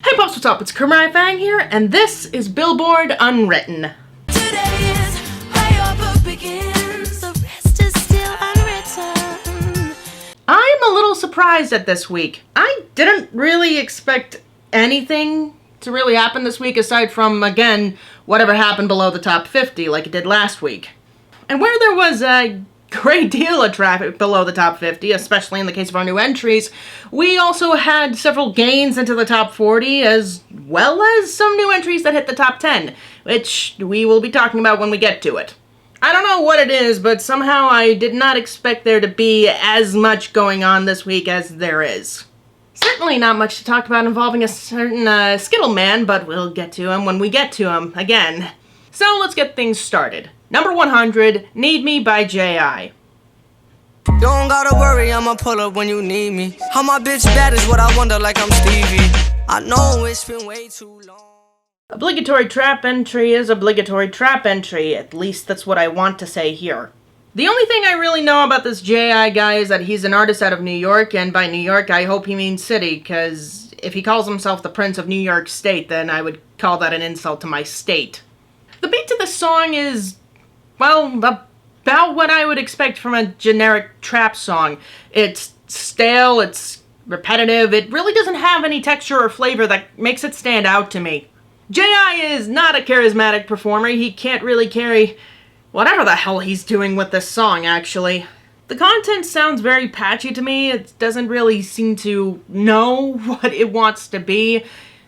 Hey Pops, what's up? It's Kermai Fang here, and this is Billboard Unwritten. Today is where your book begins, the rest is still unwritten. I'm a little surprised at this week. I didn't really expect anything to really happen this week aside from, again, whatever happened below the top 50 like it did last week. And where there was a great deal of traffic below the top 50, especially in the case of our new entries, we also had several gains into the top 40, as well as some new entries that hit the top 10, which we will be talking about when we get to it. I don't know what it is, but somehow I did not expect there to be as much going on this week as there is. Certainly not much to talk about involving a certain Skittle man, but we'll get to him when we get to him, again. So let's get things started. Number 100, Need Me by J.I. Don't gotta worry, I'ma pull up when you need me. How my bitch bad is what I wonder, like I'm Stevie. I know it's been way too long. Obligatory trap entry is obligatory trap entry. At least that's what I want to say here. The only thing I really know about this J.I. guy is that he's an artist out of New York, and by New York I hope he means city, because if he calls himself the Prince of New York State, then I would call that an insult to my state. The beat to this song is, well, about what I would expect from a generic trap song. It's stale, it's repetitive, it really doesn't have any texture or flavor that makes it stand out to me. J.I. is not a charismatic performer. He can't really carry whatever the hell he's doing with this song, actually. The content sounds very patchy to me. It doesn't really seem to know what it wants to be.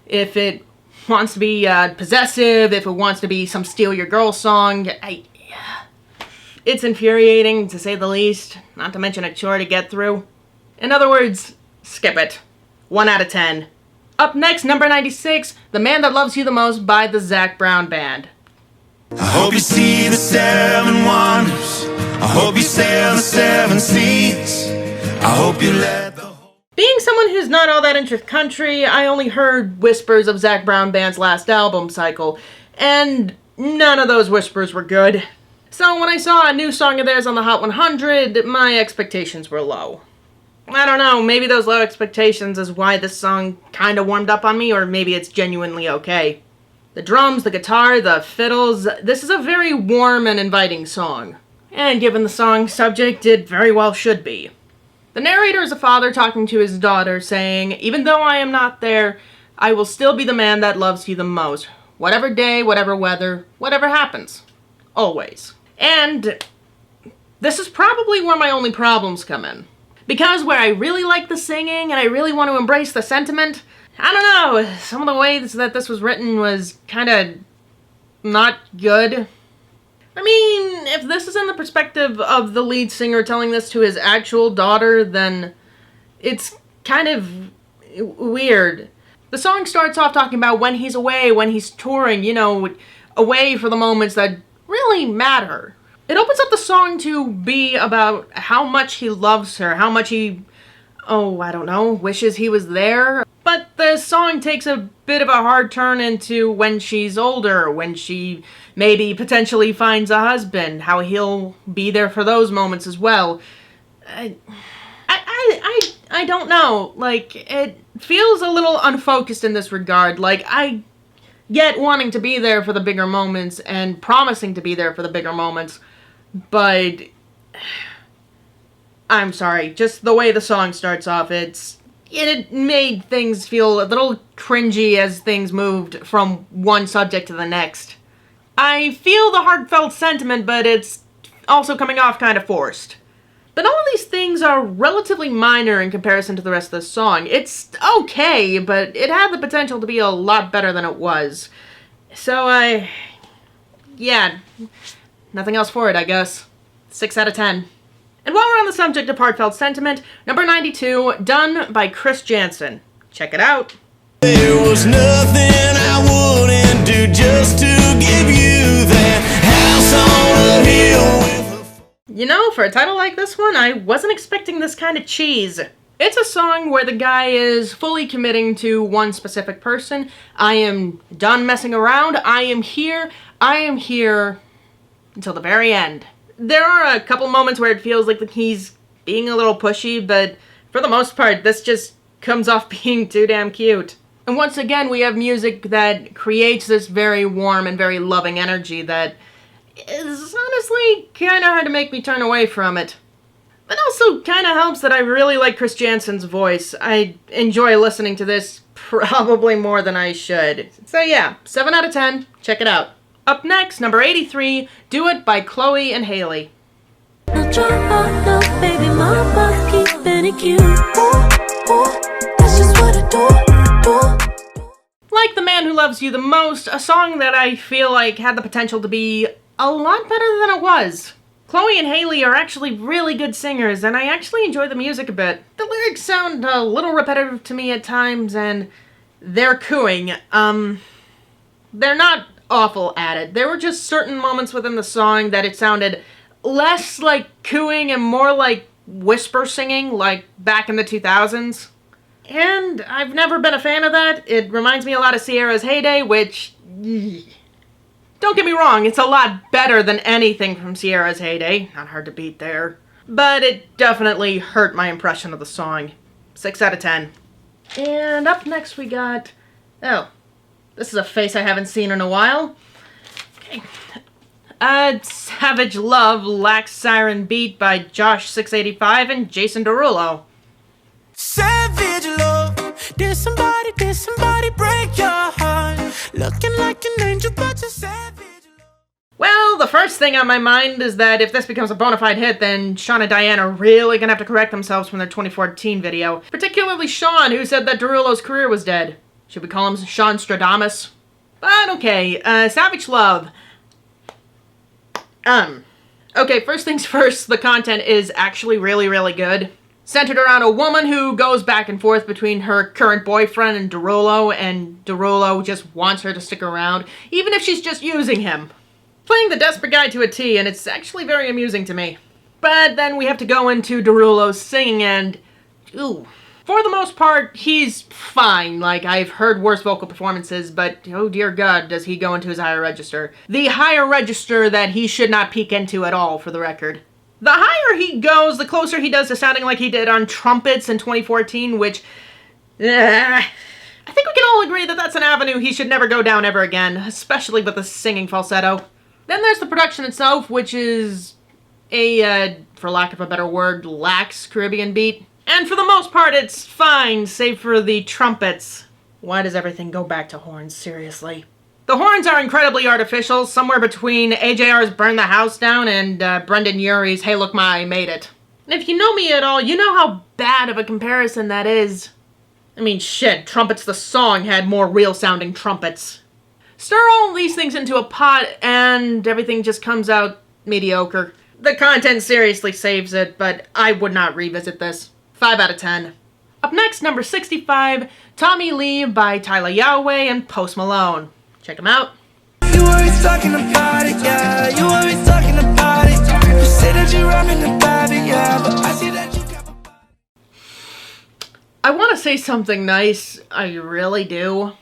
If it wants to be possessive, if it wants to be some steal your girl song, it's infuriating, to say the least, not to mention a chore to get through. In other words, skip it. 1 out of 10. Up next, number 96, The Man That Loves You the Most by the Zac Brown Band. I hope you see the 7 wonders. I hope you sail the 7 seas. I hope you let the... Being someone who's not all that into country, I only heard whispers of Zac Brown Band's last album cycle, and none of those whispers were good. So when I saw a new song of theirs on the Hot 100, my expectations were low. I don't know, maybe those low expectations is why this song kinda warmed up on me, or maybe it's genuinely okay. The drums, the guitar, the fiddles, this is a very warm and inviting song. And given the song's subject, it very well should be. The narrator is a father talking to his daughter, saying, "Even though I am not there, I will still be the man that loves you the most. Whatever day, whatever weather, whatever happens. Always." And this is probably where my only problems come in. Because where I really like the singing and I really want to embrace the sentiment, I don't know, some of the ways that this was written was kinda not good. I mean, if this is in the perspective of the lead singer telling this to his actual daughter, then it's kind of weird. The song starts off talking about when he's away, when he's touring, you know, away for the moments that really matter. It opens up the song to be about how much he loves her, how much he, I don't know, wishes he was there. But the song takes a bit of a hard turn into when she's older, when she maybe potentially finds a husband, how he'll be there for those moments as well. I don't know. Like, it feels a little unfocused in this regard. Like, I get wanting to be there for the bigger moments and promising to be there for the bigger moments, but I'm sorry, just the way the song starts off, it made things feel a little cringy as things moved from one subject to the next. I feel the heartfelt sentiment, but it's also coming off kind of forced. But all these things are relatively minor in comparison to the rest of the song. It's okay, but it had the potential to be a lot better than it was. So, yeah, nothing else for it, I guess. 6 out of 10. And while we're on the subject of heartfelt sentiment, number 92, Done by Chris Jansen. Check it out. There was nothing I wouldn't do just to give you that house on a hill with a... You know, for a title like this one, I wasn't expecting this kind of cheese. It's a song where the guy is fully committing to one specific person. I am done messing around. I am here until the very end. There are a couple moments where it feels like he's being a little pushy, but for the most part, this just comes off being too damn cute. And once again, we have music that creates this very warm and very loving energy that is honestly kind of hard to make me turn away from it. But also kind of helps that I really like Chris Jansen's voice. I enjoy listening to this probably more than I should. So yeah, 7 out of 10. Check it out. Up next, number 83, Do It by Chloe and Haley. No drama, no baby mama, keeping it cute. Ooh, ooh, that's just what I do. Like The Man Who Loves You the Most, a song that I feel like had the potential to be a lot better than it was. Chloe and Haley are actually really good singers, and I actually enjoy the music a bit. The lyrics sound a little repetitive to me at times, and they're cooing. They're not awful at it. There were just certain moments within the song that it sounded less like cooing and more like whisper singing, like back in the 2000s. And I've never been a fan of that. It reminds me a lot of Sierra's heyday, which... Don't get me wrong, it's a lot better than anything from Sierra's heyday. Not hard to beat there. But it definitely hurt my impression of the song. 6 out of 10. And up next we got... Oh, this is a face I haven't seen in a while. Okay. Savage Love, Lax Siren Beat by Josh685 and Jason Derulo. Savage love, did somebody break your heart? Looking like an angel, but you're savage. Well, the first thing on my mind is that if this becomes a bona fide hit, then Sean and Diane are really gonna have to correct themselves from their 2014 video. Particularly Sean, who said that Derulo's career was dead. Should we call him Sean Stradamus? But okay, Savage Love. Okay, first things first, the content is actually really, really good. Centered around a woman who goes back and forth between her current boyfriend and Derulo just wants her to stick around, even if she's just using him. Playing the desperate guy to a T, and it's actually very amusing to me. But then we have to go into Derulo's singing, and... ooh. For the most part, he's fine. Like, I've heard worse vocal performances, but oh dear God, does he go into his higher register. The higher register that he should not peek into at all, for the record. The higher he goes, the closer he does to sounding like he did on Trumpets in 2014, which... I think we can all agree that that's an avenue he should never go down ever again, especially with the singing falsetto. Then there's the production itself, which is a, for lack of a better word, lax Caribbean beat. And for the most part, it's fine, save for the trumpets. Why does everything go back to horns, seriously? The horns are incredibly artificial, somewhere between AJR's Burn the House Down and Brendan Urie's Hey Look Ma, I Made It. And if you know me at all, you know how bad of a comparison that is. I mean, shit, Trumpets the Song had more real-sounding trumpets. Stir all these things into a pot, and everything just comes out mediocre. The content seriously saves it, but I would not revisit this. 5 out of 10. Up next, number 65, Tommy Lee by Tyler Yahweh and Post Malone. Check them out. You always talking about it, yeah. You always talking about it. You say that you're rapping about it, yeah. But I see that you got a... I want to say something nice. I really do.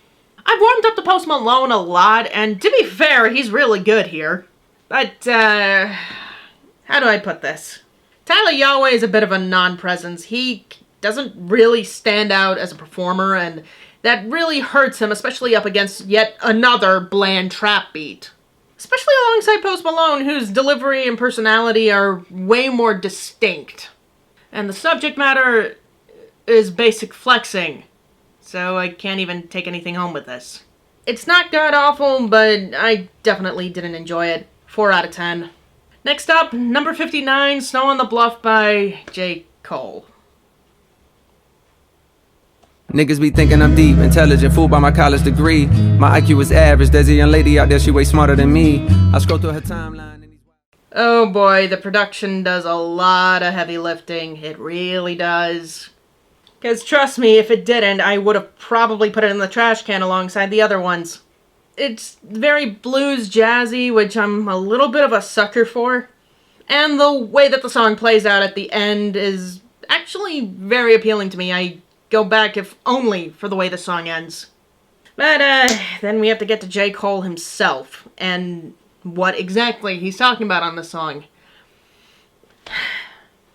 I've warmed up to Post Malone a lot, and to be fair, he's really good here. But, how do I put this? Tyler Yahweh is a bit of a non-presence. He doesn't really stand out as a performer, and that really hurts him, especially up against yet another bland trap beat. Especially alongside Post Malone, whose delivery and personality are way more distinct. And the subject matter is basic flexing, so I can't even take anything home with this. It's not god-awful, but I definitely didn't enjoy it. 4 out of 10. Next up, number 59, Snow on the Bluff by J. Cole. Niggas be thinking I'm deep, intelligent, fooled by my college degree. My IQ is average, there's a young lady out there, she way smarter than me. I scroll through her timeline and Oh boy, the production does a lot of heavy lifting. It really does. Because trust me, if it didn't, I would have probably put it in the trash can alongside the other ones. It's very blues jazzy, which I'm a little bit of a sucker for. And the way that the song plays out at the end is actually very appealing to me. I go back if only for the way the song ends. But then we have to get to J. Cole himself, and what exactly he's talking about on the song.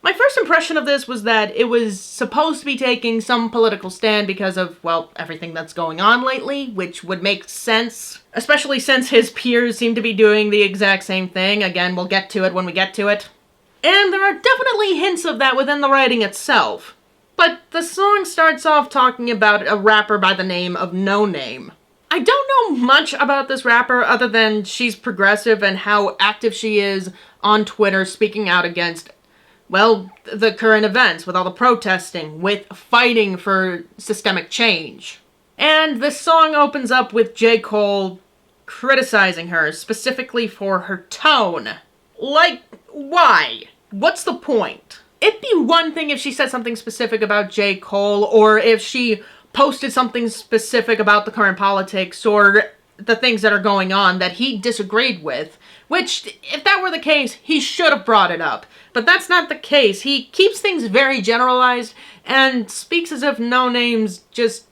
My first impression of this was that it was supposed to be taking some political stand because of, well, everything that's going on lately, which would make sense, especially since his peers seem to be doing the exact same thing. Again, we'll get to it when we get to it. And there are definitely hints of that within the writing itself. But the song starts off talking about a rapper by the name of No Name. I don't know much about this rapper other than she's progressive and how active she is on Twitter speaking out against, well, the current events, with all the protesting, with fighting for systemic change. And this song opens up with J. Cole criticizing her, specifically for her tone. Like, why? What's the point? It'd be one thing if she said something specific about J. Cole, or if she posted something specific about the current politics, or the things that are going on that he disagreed with, which, if that were the case, he should have brought it up. But that's not the case. He keeps things very generalized, and speaks as if No Name's just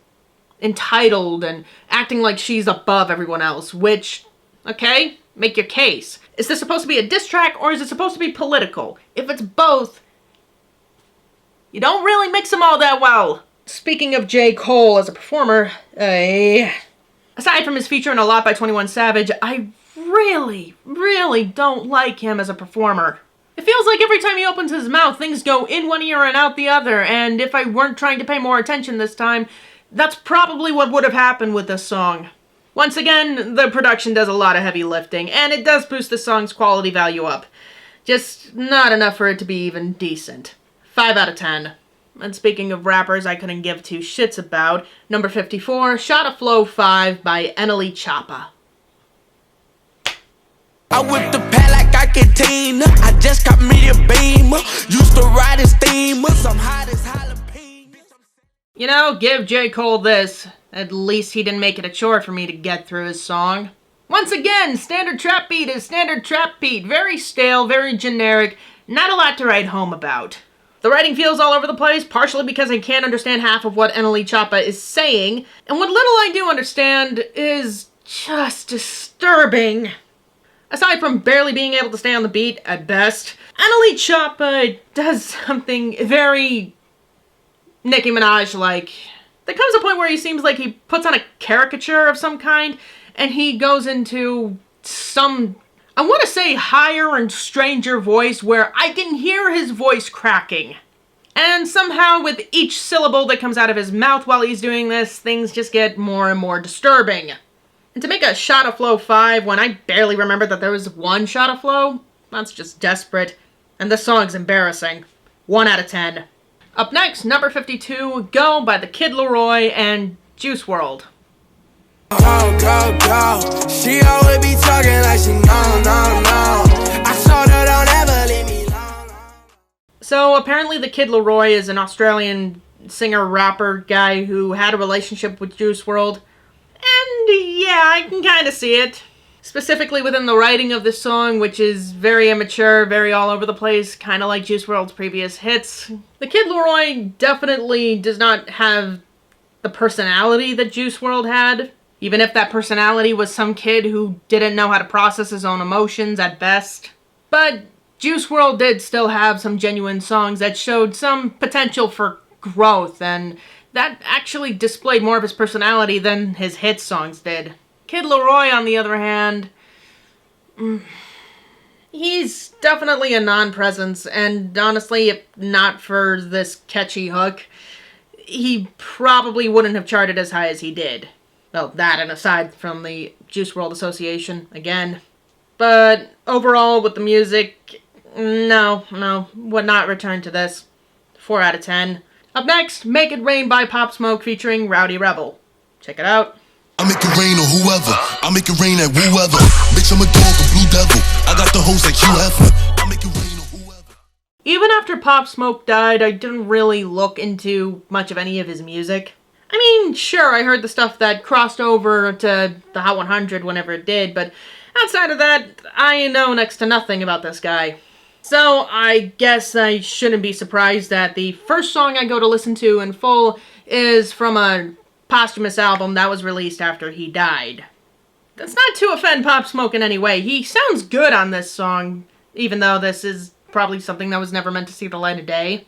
entitled and acting like she's above everyone else, which, okay, make your case. Is this supposed to be a diss track, or is it supposed to be political? If it's both, you don't really mix them all that well. Speaking of J. Cole as a performer, aside from his feature in A Lot by 21 Savage, I really don't like him as a performer. It feels like every time he opens his mouth, things go in one ear and out the other, and if I weren't trying to pay more attention this time, that's probably what would have happened with this song. Once again, the production does a lot of heavy lifting, and it does boost the song's quality value up. Just not enough for it to be even decent. 5 out of 10. And speaking of rappers I couldn't give two shits about, number 54, Shot of Flow 5 by Untitled Chapter. I whip the pad like I can Tina. I just got me a beamer. Used to ride his steamers. I'm hot as jalapeno. You know, give J. Cole this. At least he didn't make it a chore for me to get through his song. Once again, standard trap beat is standard trap beat. Very stale, very generic, not a lot to write home about. The writing feels all over the place, partially because I can't understand half of what Untitled Chapter is saying, and what little I do understand is just disturbing. Aside from barely being able to stay on the beat, at best, Untitled Chapter does something very Nicki Minaj-like. There comes a point where he seems like he puts on a caricature of some kind, and he goes into some, I want to say, higher and stranger voice where I can hear his voice cracking. And somehow with each syllable that comes out of his mouth while he's doing this, things just get more and more disturbing. And to make a Shot of Flow 5 when I barely remembered that there was one Shot of Flow, that's just desperate. And this song's embarrassing. 1 out of 10. Up next, number 52, Go by the Kid Laroi and Juice WRLD. Go. She always be talking like she no. I told her don't ever leave me alone. So apparently the Kid Laroi is an Australian singer-rapper guy who had a relationship with Juice WRLD. And yeah, I can kind of see it. Specifically within the writing of this song, which is very immature, very all over the place, kind of like Juice WRLD's previous hits. The Kid Laroi definitely does not have the personality that Juice WRLD had. Even if that personality was some kid who didn't know how to process his own emotions at best. But Juice WRLD did still have some genuine songs that showed some potential for growth, and that actually displayed more of his personality than his hit songs did. Kid Laroi, on the other hand, he's definitely a non-presence, and honestly, if not for this catchy hook, he probably wouldn't have charted as high as he did. Well, that and aside from the Juice WRLD association, again. But overall, with the music, no, would not return to this. 4 out of 10. Up next, Make It Rain by Pop Smoke featuring Rowdy Rebel. Check it out. I make it rain on whoever. I make it rain at whoever. Bitch, I'm a dog, a blue devil. I got the hoes like Hugh Hefner. I make it rain on whoever. Even after Pop Smoke died, I didn't really look into much of any of his music. I mean, sure, I heard the stuff that crossed over to the Hot 100 whenever it did, but outside of that, I know next to nothing about this guy. So, I guess I shouldn't be surprised that the first song I go to listen to in full is from a posthumous album that was released after he died. That's not to offend Pop Smoke in any way. He sounds good on this song, even though this is probably something that was never meant to see the light of day.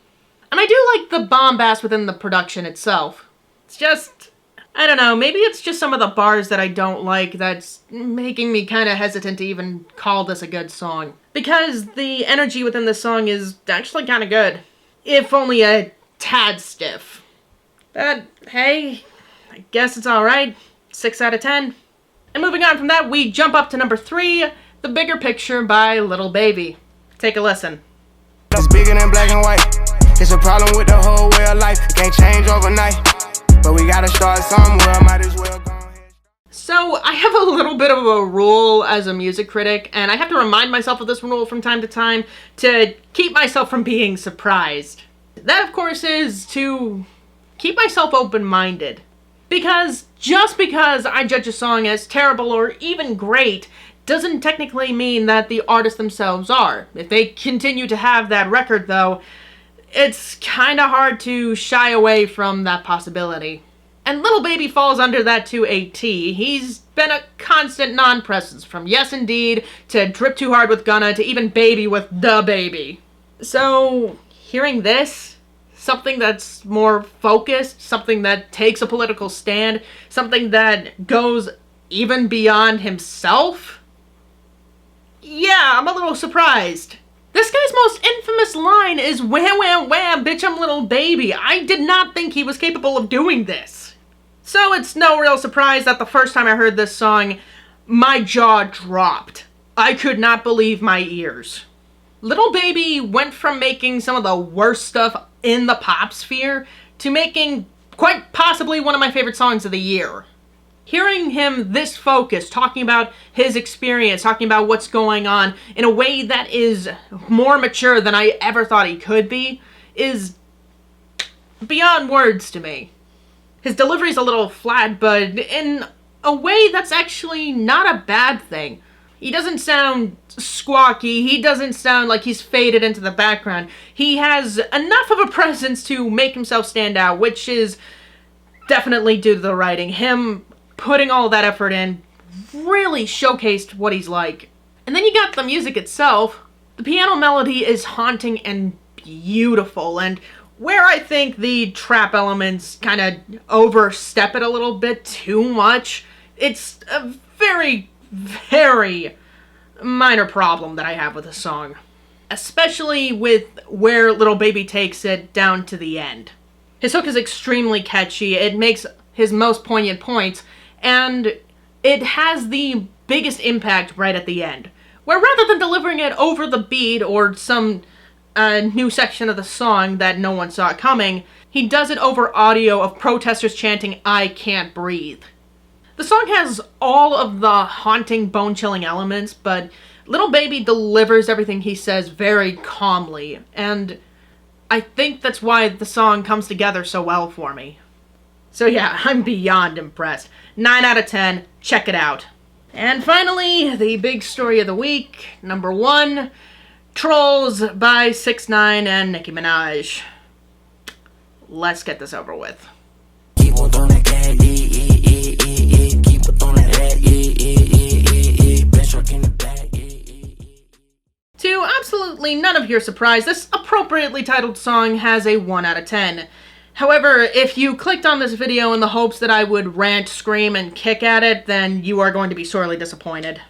And I do like the bombast within the production itself. It's just, I don't know, maybe it's just some of the bars that I don't like that's making me kind of hesitant to even call this a good song. Because the energy within this song is actually kind of good. If only a tad stiff. But, hey, I guess it's alright. 6 out of 10. And moving on from that, we jump up to number 3, The Bigger Picture by Lil Baby. Take a listen. It's bigger than black and white. It's a problem with the whole way of life. It can't change overnight. But we gotta start somewhere. Might as well go ahead. So, I have a little bit of a rule as a music critic, and I have to remind myself of this rule from time to time to keep myself from being surprised. That, of course, is to keep myself open-minded. Because just because I judge a song as terrible or even great doesn't technically mean that the artists themselves are. If they continue to have that record, though, it's kinda hard to shy away from that possibility. And Lil Baby falls under that to a T. He's been a constant non-presence, from Yes Indeed to Drip Too Hard with Gunna to even Baby with Da Baby. So, hearing this, something that's more focused, something that takes a political stand, something that goes even beyond himself, yeah, I'm a little surprised. This guy's most infamous line is, "Wham, wham, wham, bitch, I'm Lil Baby." I did not think he was capable of doing this. So it's no real surprise that the first time I heard this song, my jaw dropped. I could not believe my ears. Lil Baby went from making some of the worst stuff in the pop sphere to making quite possibly one of my favorite songs of the year. Hearing him this focused, talking about his experience, talking about what's going on in a way that is more mature than I ever thought he could be, is beyond words to me. His delivery's a little flat, but in a way that's actually not a bad thing. He doesn't sound squawky, he doesn't sound like he's faded into the background. He has enough of a presence to make himself stand out, which is definitely due to the writing. Him putting all that effort in really showcased what he's like. And then you got the music itself. The piano melody is haunting and beautiful, and where I think the trap elements kind of overstep it a little bit too much, it's a very, very minor problem that I have with the song. Especially with where Lil Baby takes it down to the end. His hook is extremely catchy, it makes his most poignant points, and it has the biggest impact right at the end. Where rather than delivering it over the beat or some new section of the song that no one saw coming, he does it over audio of protesters chanting, "I can't breathe." The song has all of the haunting, bone-chilling elements, but Lil Baby delivers everything he says very calmly, and I think that's why the song comes together so well for me. So yeah, I'm beyond impressed. 9 out of 10, check it out. And finally, the big story of the week, number 1, TROLLZ by 6ix9ine and Nicki Minaj. Let's get this over with. Keep on throwing that cat, keep on throwing that, best truck in the back, To absolutely none of your surprise, this appropriately titled song has a 1 out of 10. However, if you clicked on this video in the hopes that I would rant, scream, and kick at it, then you are going to be sorely disappointed.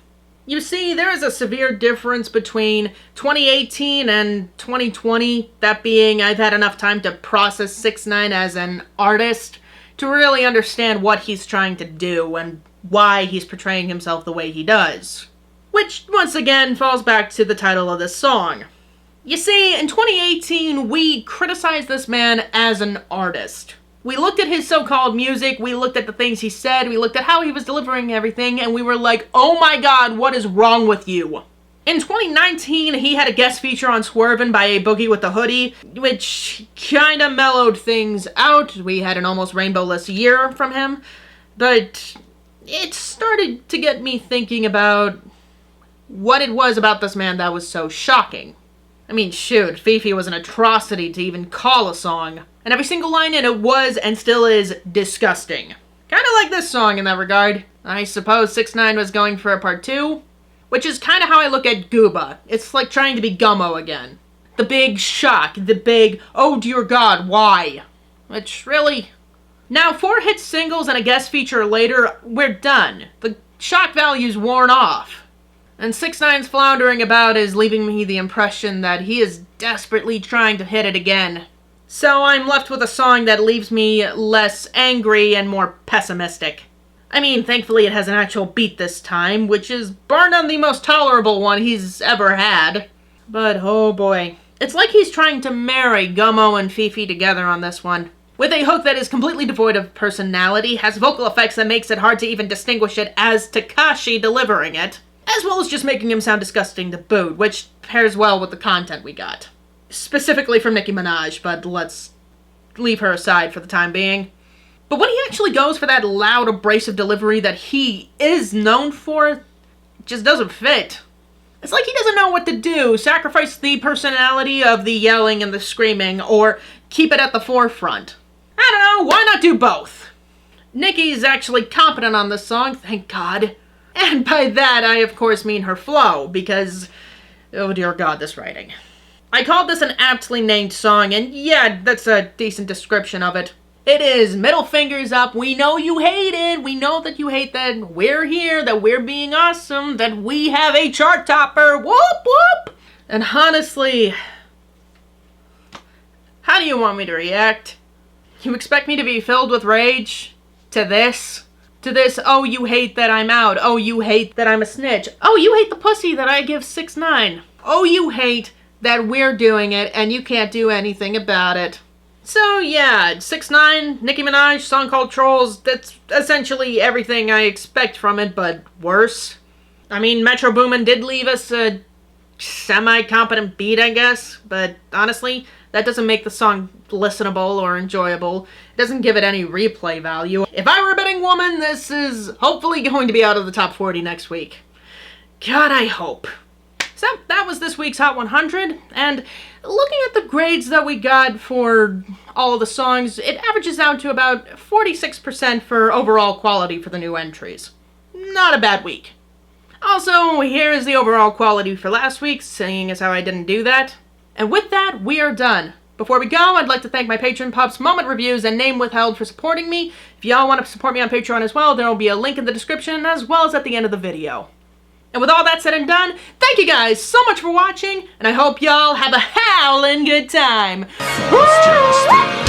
You see, there is a severe difference between 2018 and 2020, that being I've had enough time to process 6ix9ine as an artist to really understand what he's trying to do and why he's portraying himself the way he does. Which, once again, falls back to the title of this song. You see, in 2018, we criticized this man as an artist. We looked at his so-called music, we looked at the things he said, we looked at how he was delivering everything, and we were like, oh my god, what is wrong with you? In 2019, he had a guest feature on Swervin' by A Boogie with the Hoodie, which kinda mellowed things out. We had an almost rainbow-less year from him, but it started to get me thinking about what it was about this man that was so shocking. I mean, shoot, Fifi was an atrocity to even call a song, and every single line in it was, and still is, disgusting. Kinda like this song in that regard. I suppose 6ix9ine was going for a part 2, which is kinda how I look at Gooba. It's like trying to be Gummo again. The big shock, the big, oh dear God, why? Which, really? Now, 4 hit singles and a guest feature later, we're done. The shock value's worn off. And 6ix9ine's floundering about is leaving me the impression that he is desperately trying to hit it again. So I'm left with a song that leaves me less angry and more pessimistic. I mean, thankfully it has an actual beat this time, which is bar none the most tolerable one he's ever had. But oh boy. It's like he's trying to marry Gummo and Fifi together on this one. With a hook that is completely devoid of personality, has vocal effects that makes it hard to even distinguish it as Tekashi delivering it, as well as just making him sound disgusting to boot, which pairs well with the content we got. Specifically from Nicki Minaj, but let's leave her aside for the time being. But when he actually goes for that loud, abrasive delivery that he is known for, it just doesn't fit. It's like he doesn't know what to do, sacrifice the personality of the yelling and the screaming, or keep it at the forefront. I don't know, why not do both? Nicki's actually competent on this song, thank God. And by that, I of course mean her flow, because, oh dear God, this writing. I called this an aptly named song, and yeah, that's a decent description of it. It is middle fingers up, we know you hate it, we know that you hate that we're here, that we're being awesome, that we have a chart topper, whoop whoop! And honestly, how do you want me to react? You expect me to be filled with rage? To this? To this, oh you hate that I'm out, oh you hate that I'm a snitch, oh you hate the pussy that I give 6ix9ine, oh you hate that we're doing it and you can't do anything about it. So yeah, 6ix9ine, Nicki Minaj, song called TROLLZ, that's essentially everything I expect from it, but worse. I mean, Metro Boomin did leave us a semi-competent beat, I guess, but honestly, that doesn't make the song listenable or enjoyable. It doesn't give it any replay value. If I were a betting woman, this is hopefully going to be out of the top 40 next week. God, I hope. So that was this week's Hot 100, and looking at the grades that we got for all of the songs, it averages out to about 46% for overall quality for the new entries. Not a bad week. Also, here is the overall quality for last week, seeing as how I didn't do that. And with that, we are done. Before we go, I'd like to thank my Patreon pups, Moment Reviews, and Name Withheld for supporting me. If y'all want to support me on Patreon as well, there will be a link in the description, as well as at the end of the video. And with all that said and done, thank you guys so much for watching, and I hope y'all have a howlin' good time. Woo!